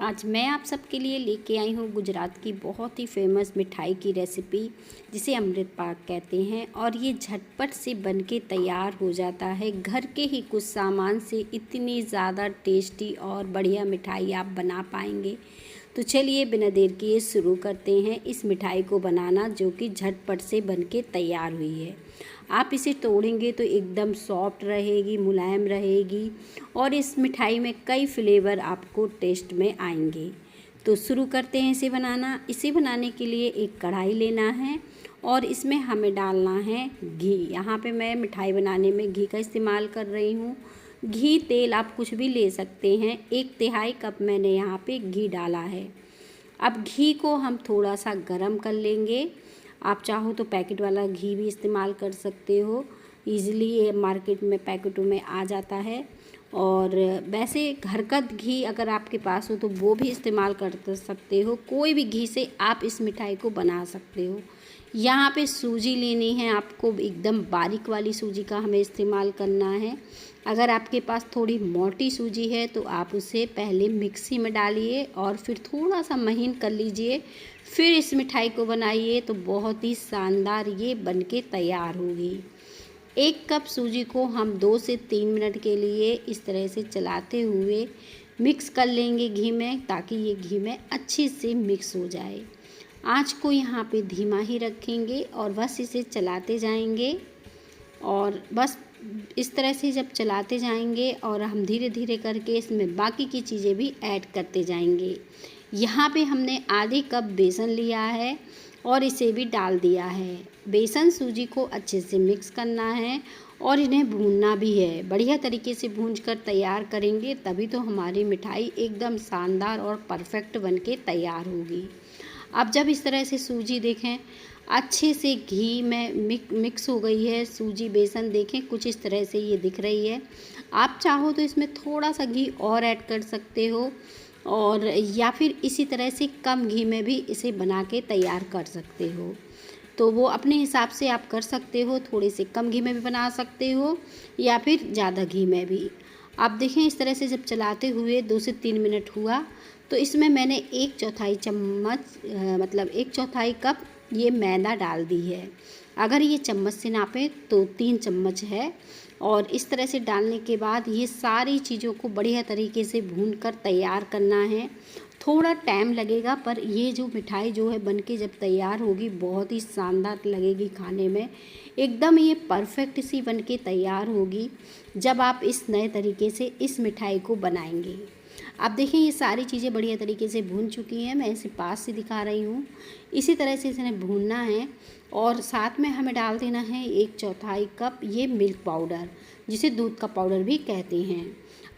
आज मैं आप सबके लिए लेके आई हूँ गुजरात की बहुत ही फेमस मिठाई की रेसिपी, जिसे अमृत पाक कहते हैं। और ये झटपट से बनके तैयार हो जाता है। घर के ही कुछ सामान से इतनी ज़्यादा टेस्टी और बढ़िया मिठाई आप बना पाएंगे। तो चलिए बिना देर किए शुरू करते हैं इस मिठाई को बनाना, जो कि झटपट से बनके तैयार हुई है। आप इसे तोड़ेंगे तो एकदम सॉफ्ट रहेगी, मुलायम रहेगी और इस मिठाई में कई फ्लेवर आपको टेस्ट में आएंगे। तो शुरू करते हैं इसे बनाना। इसे बनाने के लिए एक कढ़ाई लेना है और इसमें हमें डालना है घी। यहाँ पे मैं मिठाई बनाने में घी का इस्तेमाल कर रही हूँ। घी तेल आप कुछ भी ले सकते हैं। 1/3 कप मैंने यहाँ पे घी डाला है। अब घी को हम थोड़ा सा गरम कर लेंगे। आप चाहो तो पैकेट वाला घी भी इस्तेमाल कर सकते हो, ईज़िली ये मार्केट में पैकेटों में आ जाता है। और वैसे घर का घी अगर आपके पास हो तो वो भी इस्तेमाल कर सकते हो। कोई भी घी से आप इस मिठाई को बना सकते हो। यहाँ पे सूजी लेनी है आपको, एकदम बारीक वाली सूजी का हमें इस्तेमाल करना है। अगर आपके पास थोड़ी मोटी सूजी है तो आप उसे पहले मिक्सी में डालिए और फिर थोड़ा सा महीन कर लीजिए, फिर इस मिठाई को बनाइए तो बहुत ही शानदार ये बनके तैयार होगी। 1 कप सूजी को हम 2 से 3 मिनट के लिए इस तरह से चलाते हुए मिक्स कर लेंगे घी में, ताकि ये घी में अच्छे से मिक्स हो जाए। आँच को यहाँ पे धीमा ही रखेंगे और बस इसे चलाते जाएंगे। और बस इस तरह से जब चलाते जाएंगे और हम धीरे धीरे करके इसमें बाकी की चीज़ें भी ऐड करते जाएंगे। यहाँ पे हमने आधे कप बेसन लिया है और इसे भी डाल दिया है। बेसन सूजी को अच्छे से मिक्स करना है और इन्हें भूनना भी है। बढ़िया तरीके से भूनकर तैयार करेंगे तभी तो हमारी मिठाई एकदम शानदार और परफेक्ट बनके तैयार होगी। अब जब इस तरह से सूजी देखें अच्छे से घी में मिक्स हो गई है, सूजी बेसन देखें कुछ इस तरह से ये दिख रही है। आप चाहो तो इसमें थोड़ा सा घी और ऐड कर सकते हो, और या फिर इसी तरह से कम घी में भी इसे बना के तैयार कर सकते हो। तो वो अपने हिसाब से आप कर सकते हो, थोड़े से कम घी में भी बना सकते हो या फिर ज़्यादा घी में भी। आप देखें इस तरह से जब चलाते हुए 2 से 3 मिनट हुआ तो इसमें मैंने 1/4 चम्मच मतलब 1/4 कप ये मैदा डाल दी है। अगर ये चम्मच से नापें तो 3 चम्मच है। और इस तरह से डालने के बाद ये सारी चीज़ों को बढ़िया तरीके से भूनकर तैयार करना है। थोड़ा टाइम लगेगा पर ये जो मिठाई जो है बनके जब तैयार होगी बहुत ही शानदार लगेगी खाने में। एकदम ये परफेक्ट सी बनके तैयार होगी जब आप इस नए तरीके से इस मिठाई को बनाएंगे। आप देखें ये सारी चीज़ें बढ़िया तरीके से भून चुकी हैं। मैं इसे पास से दिखा रही हूँ। इसी तरह से इसे भूनना है और साथ में हमें डाल देना है 1/4 कप ये मिल्क पाउडर, जिसे दूध का पाउडर भी कहते हैं।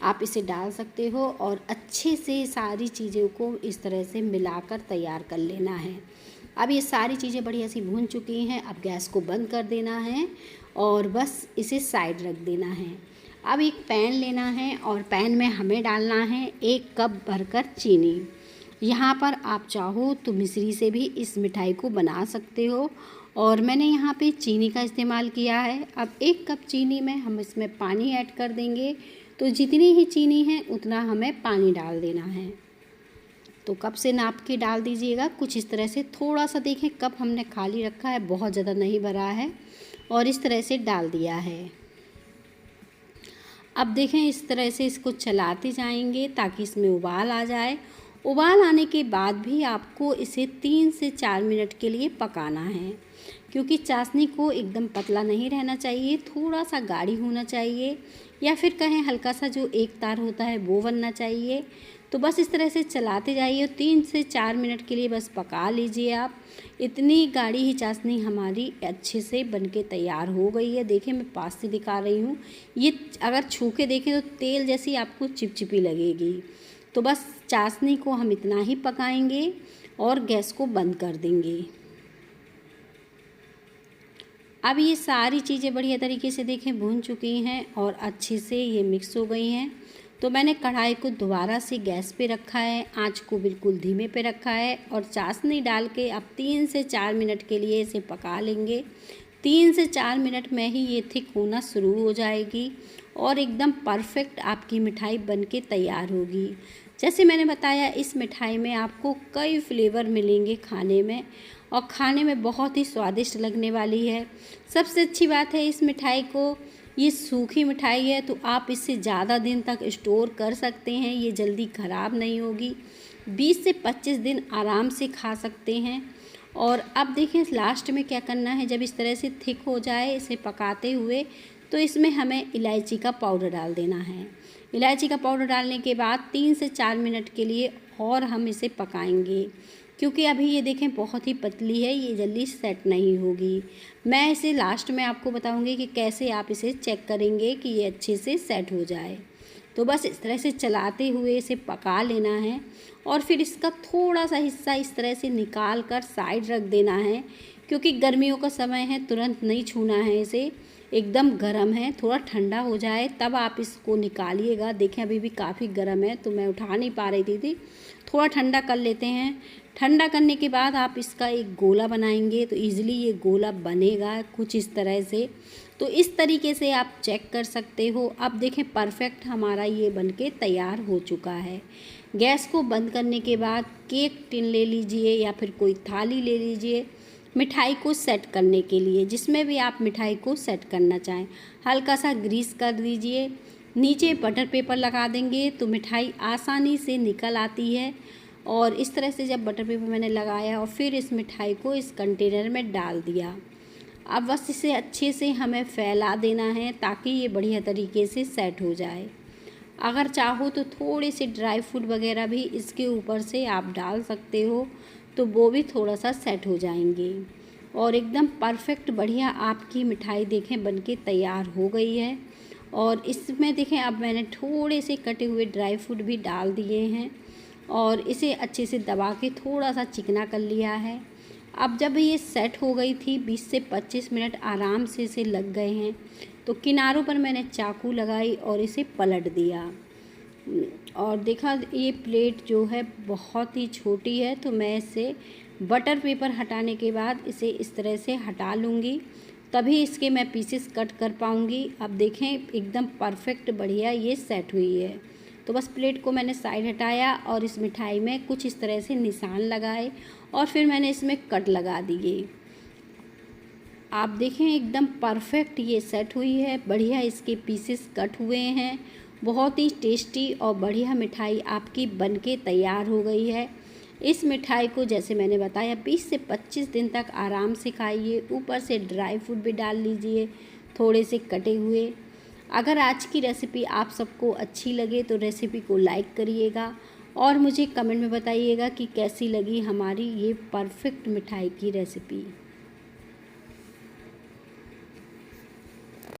आप इसे डाल सकते हो और अच्छे से सारी चीज़ों को इस तरह से मिलाकर तैयार कर लेना है। अब ये सारी चीज़ें बढ़िया सी भून चुकी हैं। अब गैस को बंद कर देना है और बस इसे साइड रख देना है। अब एक पैन लेना है और पैन में हमें डालना है 1 कप भरकर चीनी। यहाँ पर आप चाहो तो मिश्री से भी इस मिठाई को बना सकते हो, और मैंने यहाँ पे चीनी का इस्तेमाल किया है। अब 1 कप चीनी में हम इसमें पानी ऐड कर देंगे, तो जितनी ही चीनी है उतना हमें पानी डाल देना है। तो कप से नाप के डाल दीजिएगा कुछ इस तरह से। थोड़ा सा देखें कप हमने खाली रखा है, बहुत ज़्यादा नहीं भरा है, और इस तरह से डाल दिया है। अब देखें इस तरह से इसको चलाते जाएंगे ताकि इसमें उबाल आ जाए। उबाल आने के बाद भी आपको इसे 3 से 4 मिनट के लिए पकाना है, क्योंकि चाशनी को एकदम पतला नहीं रहना चाहिए, थोड़ा सा गाढ़ी होना चाहिए, या फिर कहें हल्का सा जो एक तार होता है वो बनना चाहिए। तो बस इस तरह से चलाते जाइए, 3 से 4 मिनट के लिए बस पका लीजिए आप। इतनी गाढ़ी ही चाशनी हमारी अच्छे से बनके तैयार हो गई है। देखिए मैं पास से दिखा रही हूँ, ये अगर छू के देखें तो तेल जैसी आपको चिपचिपी लगेगी। तो बस चाशनी को हम इतना ही पकाएंगे और गैस को बंद कर देंगे। अब ये सारी चीज़ें बढ़िया तरीके से देखें भून चुकी हैं और अच्छे से ये मिक्स हो गई हैं। तो मैंने कढ़ाई को दोबारा से गैस पे रखा है, आंच को बिल्कुल धीमे पे रखा है, और चाशनी डाल के अब 3 से 4 मिनट के लिए इसे पका लेंगे। 3 से 4 मिनट में ही ये थिक होना शुरू हो जाएगी और एकदम परफेक्ट आपकी मिठाई बनके तैयार होगी। जैसे मैंने बताया, इस मिठाई में आपको कई फ्लेवर मिलेंगे खाने में, और खाने में बहुत ही स्वादिष्ट लगने वाली है। सबसे अच्छी बात है इस मिठाई को, ये सूखी मिठाई है तो आप इसे ज़्यादा दिन तक स्टोर कर सकते हैं, ये जल्दी ख़राब नहीं होगी। 20 से 25 दिन आराम से खा सकते हैं। और अब देखें लास्ट में क्या करना है, जब इस तरह से थिक हो जाए इसे पकाते हुए, तो इसमें हमें इलायची का पाउडर डाल देना है। इलायची का पाउडर डालने के बाद 3 से 4 मिनट के लिए और हम इसे पकाएंगे, क्योंकि अभी ये देखें बहुत ही पतली है, ये जल्दी सेट नहीं होगी। मैं इसे लास्ट में आपको बताऊंगी कि कैसे आप इसे चेक करेंगे कि ये अच्छे से सेट हो जाए। तो बस इस तरह से चलाते हुए इसे पका लेना है, और फिर इसका थोड़ा सा हिस्सा इस तरह से निकाल कर साइड रख देना है, क्योंकि गर्मियों का समय है, तुरंत नहीं छूना है इसे, एकदम गर्म है। थोड़ा ठंडा हो जाए तब आप इसको निकालिएगा। देखें अभी भी काफ़ी गर्म है तो मैं उठा नहीं पा रही थी। थोड़ा ठंडा कर लेते हैं। ठंडा करने के बाद आप इसका एक गोला बनाएंगे तो ईज़िली ये गोला बनेगा कुछ इस तरह से। तो इस तरीके से आप चेक कर सकते हो। अब देखें परफेक्ट हमारा ये बनके तैयार हो चुका है। गैस को बंद करने के बाद केक टिन ले लीजिए या फिर कोई थाली ले लीजिए मिठाई को सेट करने के लिए, जिसमें भी आप मिठाई को सेट करना चाहें। हल्का सा ग्रीस कर दीजिए, नीचे बटर पेपर लगा देंगे तो मिठाई आसानी से निकल आती है। और इस तरह से जब बटर पेपर मैंने लगाया और फिर इस मिठाई को इस कंटेनर में डाल दिया। अब बस इसे अच्छे से हमें फैला देना है ताकि ये बढ़िया तरीके से सेट हो जाए। अगर चाहो तो थोड़े से ड्राई फ्रूट वगैरह भी इसके ऊपर से आप डाल सकते हो, तो वो भी थोड़ा सा सेट हो जाएंगे। और एकदम परफेक्ट बढ़िया आपकी मिठाई देखें बनके तैयार हो गई है। और इसमें देखें अब मैंने थोड़े से कटे हुए ड्राई फ्रूट भी डाल दिए हैं और इसे अच्छे से दबा के थोड़ा सा चिकना कर लिया है। अब जब ये सेट हो गई थी 20 से 25 मिनट आराम से इसे लग गए हैं, तो किनारों पर मैंने चाकू लगाई और इसे पलट दिया। और देखा ये प्लेट जो है बहुत ही छोटी है, तो मैं इसे बटर पेपर हटाने के बाद इसे इस तरह से हटा लूँगी, तभी इसके मैं पीसेस कट कर पाऊँगी। अब देखें एकदम परफेक्ट बढ़िया ये सेट हुई है। तो बस प्लेट को मैंने साइड हटाया और इस मिठाई में कुछ इस तरह से निशान लगाए और फिर मैंने इसमें कट लगा दिए। आप देखें एकदम परफेक्ट ये सेट हुई है, बढ़िया इसके पीसेस कट हुए हैं। बहुत ही टेस्टी और बढ़िया मिठाई आपकी बनके तैयार हो गई है। इस मिठाई को जैसे मैंने बताया 20 से 25 दिन तक आराम से खाइए। ऊपर से ड्राई फ्रूट भी डाल लीजिए थोड़े से कटे हुए। अगर आज की रेसिपी आप सबको अच्छी लगे तो रेसिपी को लाइक करिएगा और मुझे कमेंट में बताइएगा कि कैसी लगी हमारी ये परफेक्ट मिठाई की रेसिपी।